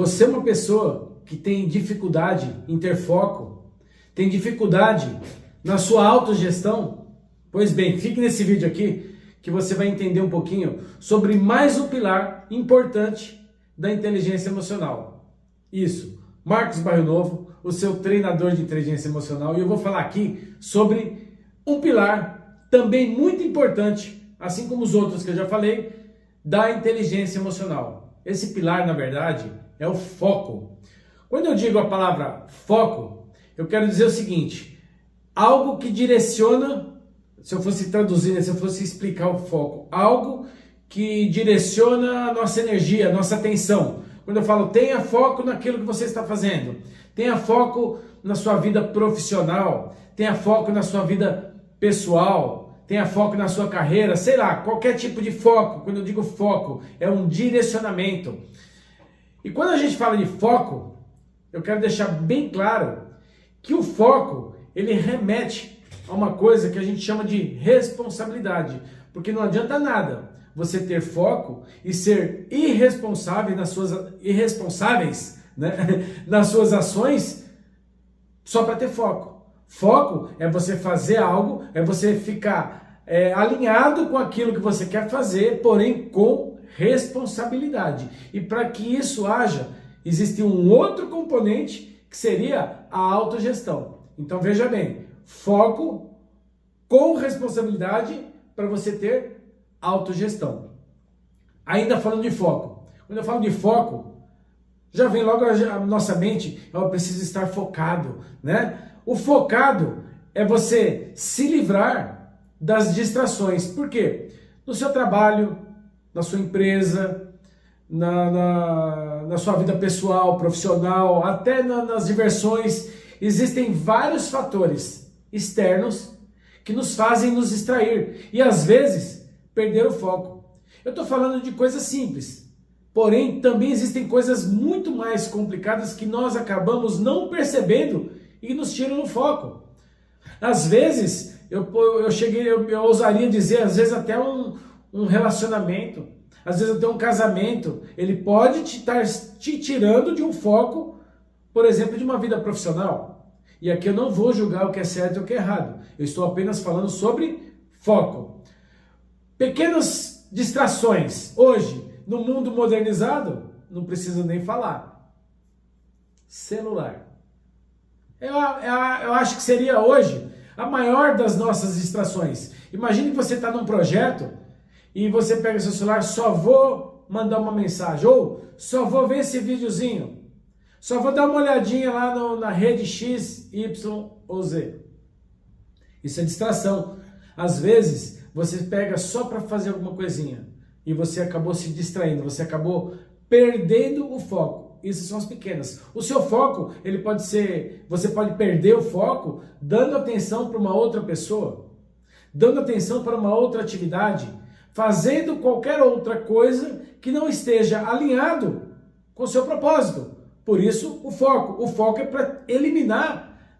você é uma pessoa que tem dificuldade em ter foco, tem dificuldade na sua autogestão, pois bem, fique nesse vídeo aqui que você vai entender um pouquinho sobre mais um pilar importante da inteligência emocional. Isso, Marcos Bairro Novo, o seu treinador de inteligência emocional, e eu vou falar aqui sobre um pilar também muito importante, assim como os outros que eu já falei, da inteligência emocional. Esse pilar, na verdade, é o foco. Quando eu digo a palavra foco, eu quero dizer o seguinte: algo que direciona, se eu fosse traduzir, se eu fosse explicar o foco, algo que direciona a nossa energia, a nossa atenção. Quando eu falo, tenha foco naquilo que você está fazendo, tenha foco na sua vida profissional, tenha foco na sua vida pessoal, tenha foco na sua carreira, sei lá, qualquer tipo de foco. Quando eu digo foco, é um direcionamento. E quando a gente fala de foco, eu quero deixar bem claro que o foco, ele remete a uma coisa que a gente chama de responsabilidade, porque não adianta nada você ter foco e ser irresponsáveis nas suas ações só para ter foco. Foco é você fazer algo, é você ficar alinhado com aquilo que você quer fazer, porém com responsabilidade. E para que isso haja, existe um outro componente que seria a autogestão. Então veja bem, foco com responsabilidade para você ter autogestão. Ainda falando de foco, quando eu falo de foco, já vem logo a nossa mente, eu preciso estar focado, né? O focado é você se livrar das distrações. Por quê? No seu trabalho, na sua empresa, na sua vida pessoal, profissional, até nas diversões, existem vários fatores externos que nos fazem nos distrair e às vezes perder o foco. Eu estou falando de coisas simples, porém também existem coisas muito mais complicadas que nós acabamos não percebendo e nos tiram o foco. Às vezes, eu ousaria dizer, às vezes até um relacionamento, às vezes até um casamento, ele pode estar te tirando de um foco, por exemplo, de uma vida profissional. E aqui eu não vou julgar o que é certo e o que é errado. Eu estou apenas falando sobre foco. Pequenas distrações. Hoje, no mundo modernizado, não preciso nem falar. Celular. Eu acho que seria hoje a maior das nossas distrações. Imagine que você está num projeto e você pega seu celular, só vou mandar uma mensagem, ou só vou ver esse videozinho, só vou dar uma olhadinha lá na rede X, Y ou Z. Isso é distração. Às vezes, você pega só para fazer alguma coisinha e você acabou se distraindo, você acabou perdendo o foco. Essas são as pequenas. O seu foco, ele pode ser, você pode perder o foco dando atenção para uma outra pessoa, dando atenção para uma outra atividade, fazendo qualquer outra coisa que não esteja alinhado com o seu propósito. Por isso, o foco. O foco é para eliminar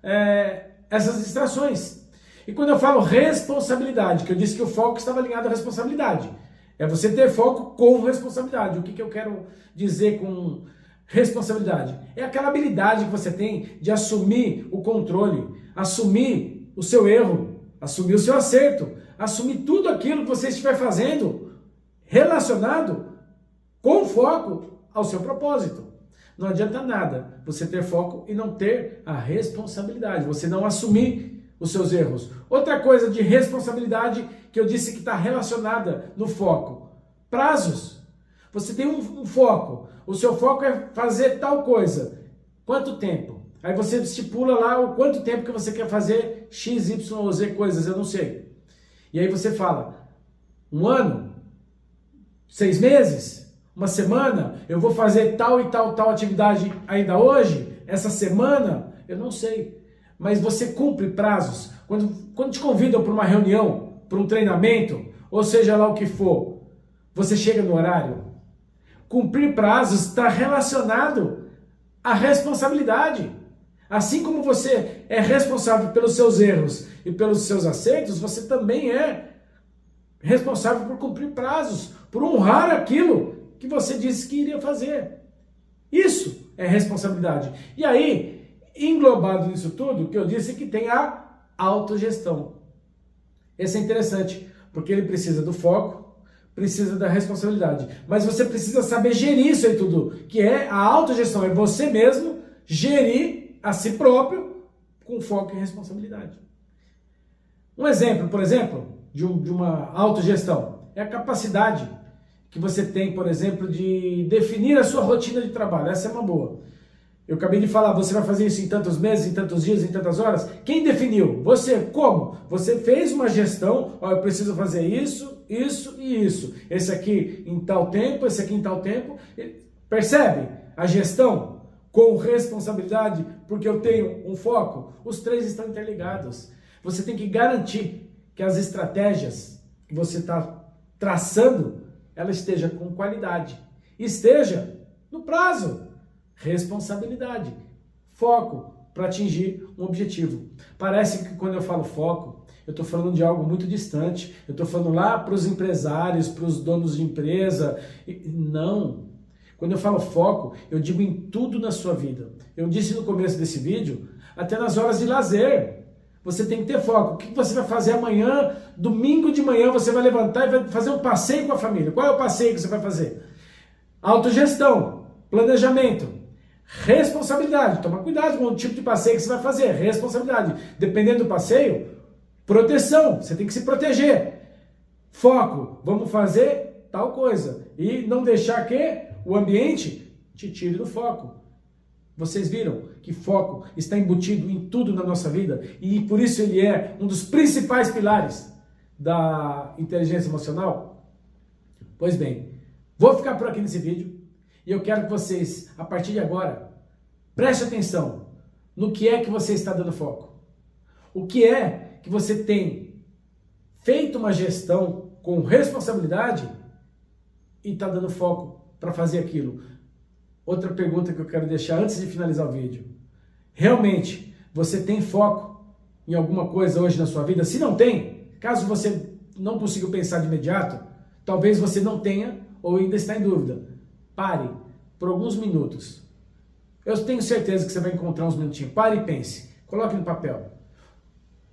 essas distrações. E quando eu falo responsabilidade, que eu disse que o foco estava alinhado à responsabilidade, é você ter foco com responsabilidade. O que eu quero dizer com responsabilidade? É aquela habilidade que você tem de assumir o controle, assumir o seu erro, assumir o seu acerto, assumir tudo aquilo que você estiver fazendo relacionado com foco ao seu propósito. Não adianta nada você ter foco e não ter a responsabilidade, você não assumir os seus erros. Outra coisa de responsabilidade que eu disse que está relacionada no foco: prazos. Você tem um foco, o seu foco é fazer tal coisa. Quanto tempo? Aí você estipula lá o quanto tempo que você quer fazer X, Y ou Z coisas, eu não sei. E aí você fala, 1 ano? 6 meses? 1 semana? Eu vou fazer tal e tal atividade ainda hoje? Essa semana? Eu não sei. Mas você cumpre prazos. Quando te convidam para uma reunião, para um treinamento, ou seja lá o que for, você chega no horário? Cumprir prazos está relacionado à responsabilidade. Assim como você é responsável pelos seus erros e pelos seus acertos, você também é responsável por cumprir prazos, por honrar aquilo que você disse que iria fazer. Isso é responsabilidade. E aí, englobado nisso tudo, que eu disse que tem a autogestão. Esse é interessante, porque ele precisa do foco, precisa da responsabilidade. Mas você precisa saber gerir isso aí tudo, que é a autogestão, é você mesmo gerir a si próprio com foco e responsabilidade. Um exemplo, por exemplo, de uma autogestão é a capacidade que você tem, por exemplo, de definir a sua rotina de trabalho. Essa é uma boa. Eu acabei de falar, você vai fazer isso em tantos meses, em tantos dias, em tantas horas? Quem definiu? Você. Como? Você fez uma gestão, ó, eu preciso fazer isso, isso e isso. Esse aqui em tal tempo, esse aqui em tal tempo. Percebe? A gestão com responsabilidade, porque eu tenho um foco. Os três estão interligados. Você tem que garantir que as estratégias que você está traçando, ela esteja com qualidade. Esteja no prazo. Responsabilidade, foco para atingir um objetivo. Parece que quando eu falo foco, eu estou falando de algo muito distante, eu estou falando lá para os empresários, para os donos de empresa. Não. Quando eu falo foco, eu digo em tudo na sua vida. Eu disse no começo desse vídeo, até nas horas de lazer. Você tem que ter foco. O que você vai fazer amanhã, domingo de manhã, você vai levantar e vai fazer um passeio com a família. Qual é o passeio que você vai fazer? Autogestão, planejamento. Responsabilidade, toma cuidado com o tipo de passeio que você vai fazer, responsabilidade. Dependendo do passeio, proteção, você tem que se proteger. Foco, vamos fazer tal coisa. E não deixar que o ambiente te tire do foco. Vocês viram que foco está embutido em tudo na nossa vida e por isso ele é um dos principais pilares da inteligência emocional? Pois bem, vou ficar por aqui nesse vídeo. E eu quero que vocês, a partir de agora, prestem atenção no que é que você está dando foco. O que é que você tem feito uma gestão com responsabilidade e está dando foco para fazer aquilo. Outra pergunta que eu quero deixar antes de finalizar o vídeo. Realmente, você tem foco em alguma coisa hoje na sua vida? Se não tem, caso você não consiga pensar de imediato, talvez você não tenha ou ainda está em dúvida. Pare por alguns minutos. Eu tenho certeza que você vai encontrar uns minutinhos. Pare e pense. Coloque no papel.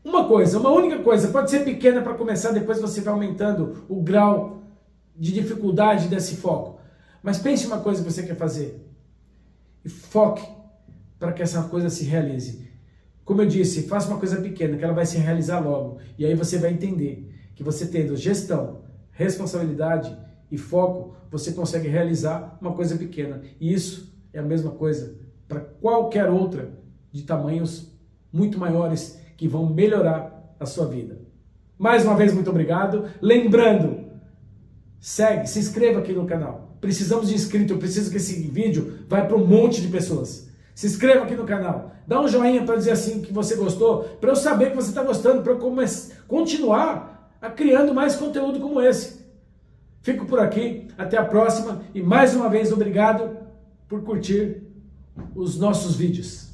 Uma única coisa, pode ser pequena para começar, depois você vai aumentando o grau de dificuldade desse foco. Mas pense uma coisa que você quer fazer. E foque para que essa coisa se realize. Como eu disse, faça uma coisa pequena, que ela vai se realizar logo. E aí você vai entender que você tendo gestão, responsabilidade e foco, você consegue realizar uma coisa pequena. E isso é a mesma coisa para qualquer outra de tamanhos muito maiores que vão melhorar a sua vida. Mais uma vez, muito obrigado. Lembrando, segue, se inscreva aqui no canal. Precisamos de inscrito, eu preciso que esse vídeo vá para um monte de pessoas. Se inscreva aqui no canal. Dá um joinha para dizer assim que você gostou, para eu saber que você está gostando, para eu continuar criando mais conteúdo como esse. Fico por aqui, até a próxima e mais uma vez obrigado por curtir os nossos vídeos.